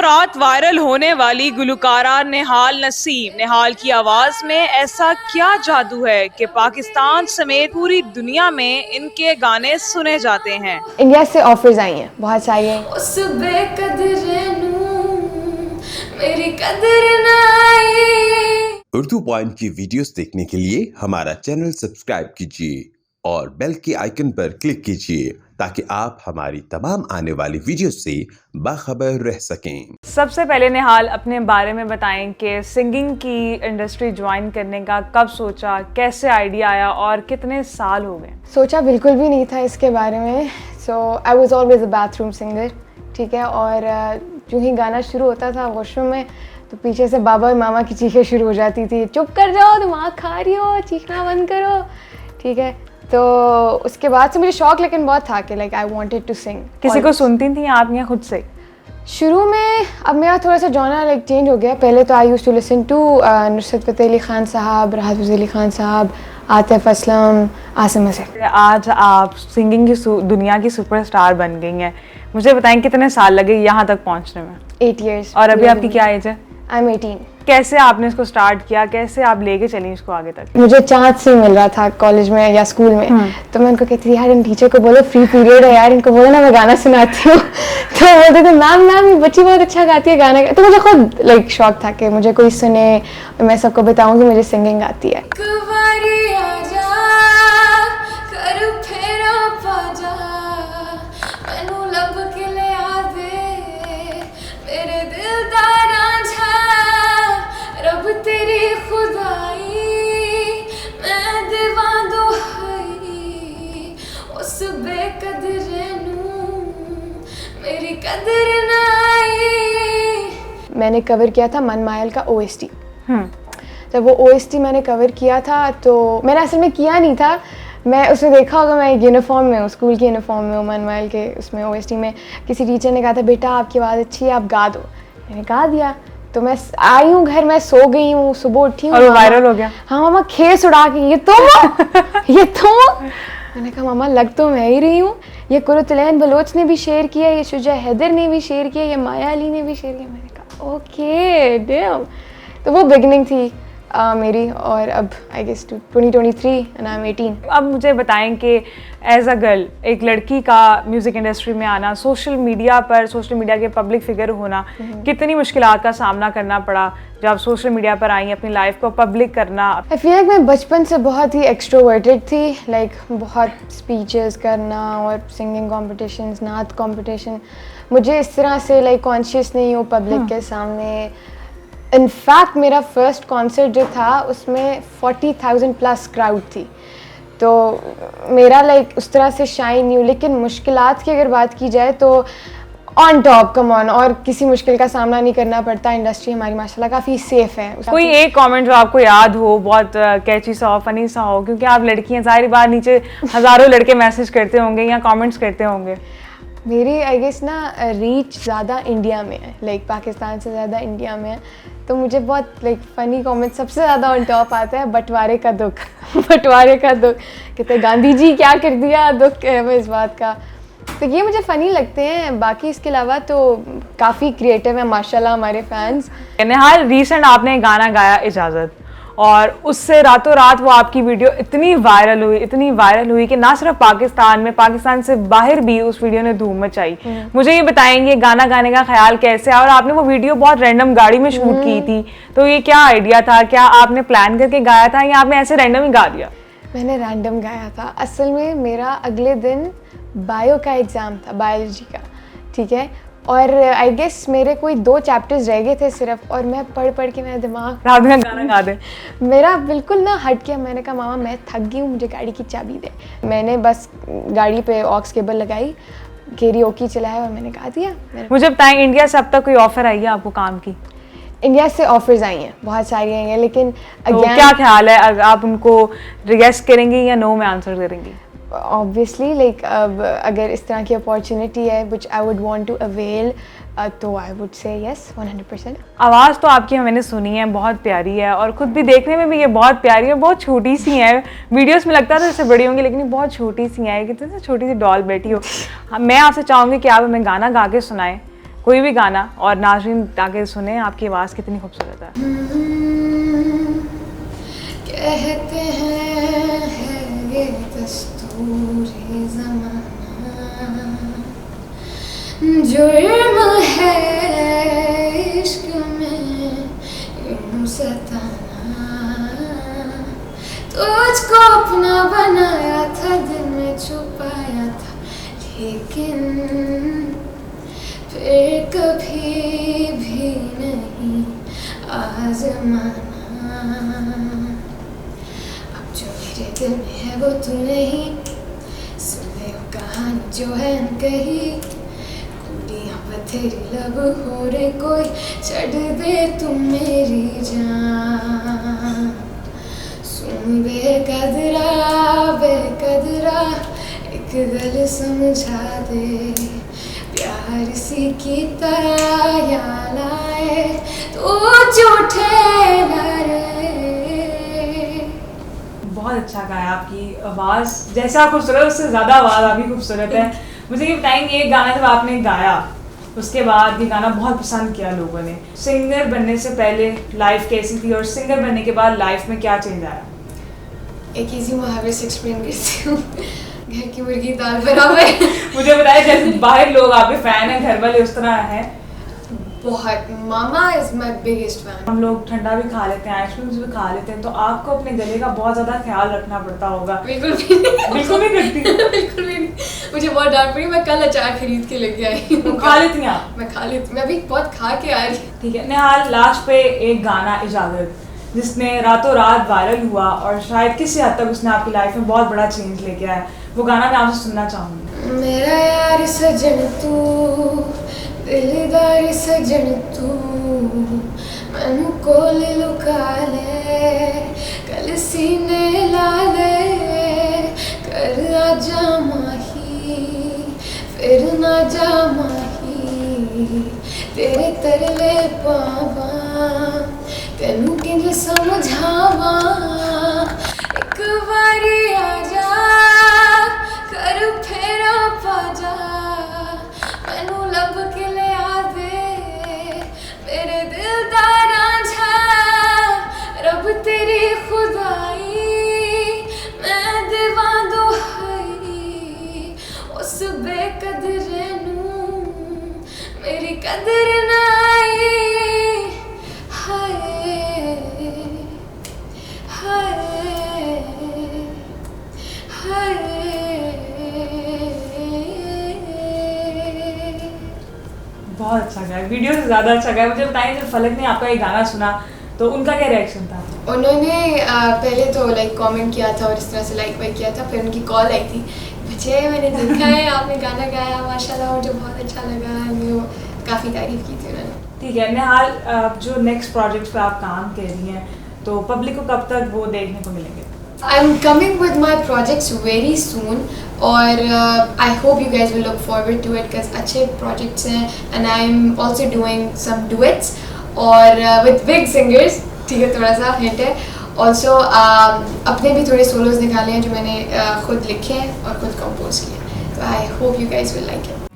रात वायरल होने वाली गुलकारा निहाल नसीम। निहाल की आवाज में ऐसा क्या जादू है कि पाकिस्तान समेत पूरी दुनिया में इनके गाने सुने जाते हैं। इंडिया से ऑफर्स आई हैं बहुत सारी हैं। उस बेकदर नूं मेरी कदर ना आई। उर्दू पॉइंट की वीडियोस देखने के लिए हमारा चैनल सब्सक्राइब कीजिए और बेल के आइकन पर क्लिक कीजिए ताकि आप हमारी तमाम आने वाली वीडियो से बाखबर रह सकें। सबसे पहले निहाल अपने बारे में बताएं कि सिंगिंग की इंडस्ट्री ज्वाइन करने का कब सोचा, कैसे आइडिया आया और कितने साल हो गए? सोचा बिल्कुल भी नहीं था इसके बारे में। So I was always a bathroom singer, ठीक है। और जो ही गाना शुरू होता था वॉशरूम में तो पीछे से बाबा और मामा की चीखें शुरू हो जाती थी, चुप कर जाओ तुम आँख खा रही हो, चीखना बंद करो, ठीक है। तो उसके बाद से मुझे शौक लेकिन बहुत था कि like I wanted to sing. किसी को सुनती थी आप या खुद से? शुरू में, अब मेरा थोड़ा सा जॉनर लाइक चेंज हो गया। पहले तो I used to listen to Nusrat Fateh Ali Khan साहब, राहत फ़ज़ल अली खान साहब, आतिफ असलम, आसिम अज़हर। आज आप सिंगिंग की दुनिया की सुपरस्टार बन गई हैं। मुझे बताएं कितने साल लगे यहाँ तक पहुँचने में? 8 years। और अभी आपकी क्या एज है? आई एम 18। कैसे आपने इसको स्टार्ट किया, कैसे आप लेके चली इसको आगे तक? मुझे चांस से मिल रहा था कॉलेज में या स्कूल में, तो मैं उनको कहती थी यार इन टीचर को बोलो फ्री पीरियड है यार, इनको बोलो ना मैं गाना सुनाती हूँ। तो बोलते थे मैम मैम ये बच्ची बहुत अच्छा गाती है गाना। तो मुझे खुद लाइक शौक था कि मुझे कोई सुने और मैं सबको बताऊँ कि मुझे सिंगिंग आती है। मैंने कवर किया था मन मायल का OST। जब वो OST मैंने कवर किया था तो मैंने असल में किया नहीं था, मैं उसमें देखा होगा मैं यूनिफॉर्म में हूँ, स्कूल की यूनिफॉर्म में हूँ, मन मायल के उसमें OST में किसी टीचर ने कहा था बेटा आपकी आवाज़ अच्छी है आप गा दो। मैंने गा दिया। तो मैं आई हूँ घर, मैं सो गई हूँ, सुबह उठी हूँ और वो वायरल हो गया। हाँ मामा खेस उड़ा के ये तो मैंने कहा मामा लग तो मैं ही रही हूँ। ये कुरुतलैन बलोच ने भी शेयर किया, ये शुजा हैदर ने भी शेयर किया, ये माया अली ने भी शेयर किया। मैंने कहा ओके डैम। तो वो बिगनिंग थी मेरी। और अब I guess 2023 and I am 18। अब मुझे बताएं कि एज अ गर्ल, एक लड़की का म्यूज़िक इंडस्ट्री में आना, सोशल मीडिया के पब्लिक फिगर होना, कितनी मुश्किलात का सामना करना पड़ा जब सोशल मीडिया पर आई अपनी लाइफ को पब्लिक करना? आई फील लाइक मैं बचपन से बहुत ही एक्सट्रोवर्टेड थी, लाइक बहुत स्पीचेस करना और सिंगिंग कॉम्पिटिशन्स, नात कॉम्पिटिशन। मुझे इस तरह से लाइक कॉन्शियस नहीं हूँ पब्लिक के सामने। इनफैक्ट मेरा फर्स्ट कॉन्सर्ट जो था उसमें 40,000 प्लस क्राउड थी, तो मेरा लाइक उस तरह से शाइन नहीं हूँ। लेकिन मुश्किलात की अगर बात की जाए तो ऑन टॉप, कम ऑन, और किसी मुश्किल का सामना नहीं करना पड़ता। इंडस्ट्री हमारी माशाल्लाह काफ़ी सेफ है। कोई एक कमेंट जो आपको याद हो, बहुत कैची सा हो, फनी सा हो, क्योंकि आप लड़की हैं, ज़ाहिर बात नीचे हज़ारों लड़के मैसेज करते होंगे या कमेंट्स करते होंगे। मेरी आई गेस ना रीच ज़्यादा इंडिया में है, लाइक पाकिस्तान से ज़्यादा इंडिया में है, तो मुझे बहुत लाइक फ़नी कमेंट सबसे ज़्यादा ऑन टॉप आता है बंटवारे का दुख। बंटवारे का दुख कहते हैं गांधी जी क्या कर दिया, दुख है वो इस बात का। तो ये मुझे फ़नी लगते हैं। बाकी इसके अलावा तो काफ़ी क्रिएटिव है माशाल्लाह हमारे फैंस। निहाल, रिसेंट आपने गाना गाया इजाज़त, और उससे रातों रात वो आपकी वीडियो इतनी वायरल हुई कि ना सिर्फ पाकिस्तान में, पाकिस्तान से बाहर भी उस वीडियो ने धूम मचाई। मुझे ये बताएंगे गाना गाने का ख्याल कैसे आया? और आपने वो वीडियो बहुत रैंडम गाड़ी में शूट की थी, तो ये क्या आइडिया था? क्या आपने प्लान करके गाया था या आपने ऐसे रैंडम ही गा दिया? मैंने रैंडम गाया था। असल में मेरा अगले दिन बायो का एग्ज़ाम था, बायोलॉजी का, ठीक है। और आई गेस मेरे कोई 2 चैप्टर्स रह गए थे सिर्फ, और मैं पढ़ के मेरा दिमाग रात में गाना गा दे मेरा बिल्कुल ना हट गया। मैंने कहा मामा मैं थक गई हूँ, मुझे गाड़ी की चाबी दे। मैंने बस गाड़ी पे ऑक्स केबल लगाई, कैरियोकी चलाया और मैंने गा दिया। मुझे बताएं, इंडिया से अब तक कोई ऑफर आई है आपको काम की? इंडिया से ऑफर्स आई हैं, बहुत सारी आई हैं, लेकिन तो क्या ख्याल है, आप उनको रिजेक्ट करेंगी या नो में आंसर करेंगी? ऑब्वियसली लाइक अब अगर इस तरह की अपॉर्चुनिटी है which I would want to avail, तो आई वुड से यस 100%। आवाज़ तो आपकी मैंने सुनी है, बहुत प्यारी है, और खुद भी देखने में भी ये बहुत प्यारी है, बहुत छोटी सी है। वीडियोस में लगता था जैसे बड़ी होंगी, लेकिन ये बहुत छोटी सी है, कितनी छोटी सी डॉल बैठी हो। मैं आपसे चाहूँगी कि आप हमें गाना गा के सुनाएं, कोई भी गाना, और नाज़रीन आगे सुने आपकी आवाज़ कितनी खूबसूरत है। कहते हैं है ये दस्तूर-ए ज़माना, जुर्म है इश्क में यूं सताना। तुझको अपना बनाया था, दिल में छुपाया था, लेकिन फिर कभी भी नहीं आज़माना। अब जो मेरे दिल में है वो तू नहीं, सुन ले वो कहानी जो है अनकही। कुड़ियाँ बथेरी लब हो रे कोई, चढ़ दे तू मेरी जान। सुन बेकदरा बेकदरा एक गल समझा दे, प्यार सी की तरह या लाए तू झूठे लरे। बहुत अच्छा गाया, आपकी आवाज़ जैसा खूबसूरत उससे ज़्यादा आवाज़ आपकी खूबसूरत है। मुझे ये बताएंगे, ये गाना जब आपने गाया उसके बाद ये गाना बहुत पसंद किया लोगों ने, सिंगर बनने से पहले लाइफ कैसी थी और सिंगर बनने के बाद लाइफ में क्या चेंज आया? एक इजी मुहावरे से एक्सप्लेन करती हूँ, घर की मुर्गी दाल बराबर। मुझे बताया, जैसे बाहर लोग आपके फैन हैं, घर वाले उस तरह हैं। बहुत, मामा इज माई बिगेस्ट फैन। हम लोग ठंडा भी खा लेते हैं, आइसक्रीम्स भी खा लेते हैं, तो आपको अपने गले का बहुत ज़्यादा ख्याल रखना पड़ता होगा। बिल्कुल भी नहीं, बिल्कुल नहीं करती? बिल्कुल भी नहीं। मुझे बहुत डांट पड़ी, मैं कल अचार खरीद के लेके आई हूँ। खा लेती हैं आप? मैं खा लेती, मैं अभी बहुत खा के आ रही हूँ। ठीक है निहाल, लास्ट पे एक गाना इजाज़त, जिसने रातों रात वायरल हुआ और शायद किसी हद तक उसने आपकी लाइफ में बहुत बड़ा चेंज लेके आया, वो गाना मैं आपसे सुनना चाहूँगी। मेरा यार सजन तू, दिलदार सजन तू, मैनू कोल लुका ले, कल सीने ला ले, कर आजा माही, फिर ना जा माही, तेरे तरले पावा, तेनू किंज समझावा, एक बारी आजा, कर फेरा पाजा, मैनू लब के ले आ दे, मेरे दिल दा रांझा, रब तेरी खुदाई, मैं देवा दुहाई, उस बेकदरे नू मेरी कदर ना आई। बहुत अच्छा गाया, वीडियो से ज़्यादा अच्छा गाया। मुझे बताइए, जब फलक ने आपका ये गाना सुना तो उनका क्या रिएक्शन था? उन्होंने पहले तो लाइक कमेंट किया था और इस तरह से लाइक वाइक किया था, फिर उनकी कॉल आई थी, बच्चे मैंने देखा है आपने गाना गाया, माशाल्लाह मुझे बहुत अच्छा लगा, वो काफ़ी तारीफ़ की थी उन्होंने। ठीक है निहाल, जो नेक्स्ट प्रोजेक्ट्स पे आप काम कर रही हैं, तो पब्लिक को कब तक वो देखने को मिलेंगे? I'm coming with my projects very soon और I hope you guys will look forward to it because अच्छे projects हैं and I'm also doing some duets और with big singers, ठीक है, थोड़ा सा hint है। Also अपने भी थोड़े solos निकाले हैं जो मैंने खुद लिखे हैं और खुद compose किए हैं, तो I hope you guys will like it.